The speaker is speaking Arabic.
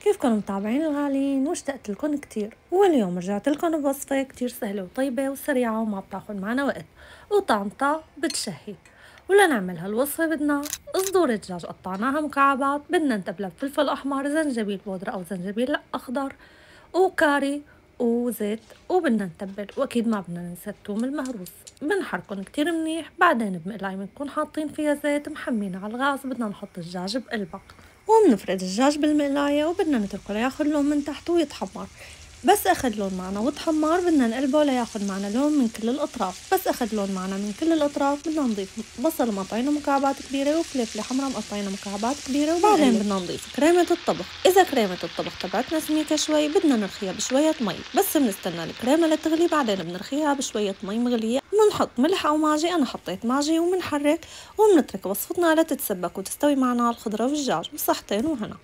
كيفكن متابعين الغاليين؟ واشتقت لكم كتير، واليوم رجعت لكم بوصفة كتير سهلة وطيبة وسريعة وما بتاخد معنا وقت وطعمتها بتشهي. ولا نعمل هالوصفة بدنا صدور دجاج قطعناها مكعبات، بدنا نتبلها بفلفل أحمر، زنجبيل بودرة أو زنجبيل أخضر، وكاري وزيت، وبدنا نتبل، وأكيد ما بدنا ننسى الثوم المهروس. بنحركن كتير منيح، بعدين بمقلاية بنكون حاطين فيها زيت محمينها على الغاز. بدنا نحط الدجاج بقلبها وبنفرد الدجاج بالمقلاية وبدنا نتركه لياخد لون من تحت ويتحمر. بس اخد لون معنا وتحمر بدنا نقلبه لياخد معنا لون من كل الاطراف. بس اخد لون معنا من كل الاطراف بدنا نضيف بصل مقطعينه مكعبات كبيره وفلفله حمراء مقطعينه مكعبات كبيره، وبعدين بدنا نضيف كريمه الطبخ. اذا كريمه الطبخ تبعتنا سميكه شوي بدنا نرخيها بشويه مي، بس بنستنى الكريمه لتغلي بعدين بنرخيها بشويه مي مغليه. بنحط ملح او ماجي، انا حطيت ماجي، وبنحرك وبنترك وصفتنا لتتسبك وتستوي معنا الخضره والدجاج. بصحتين وهنا.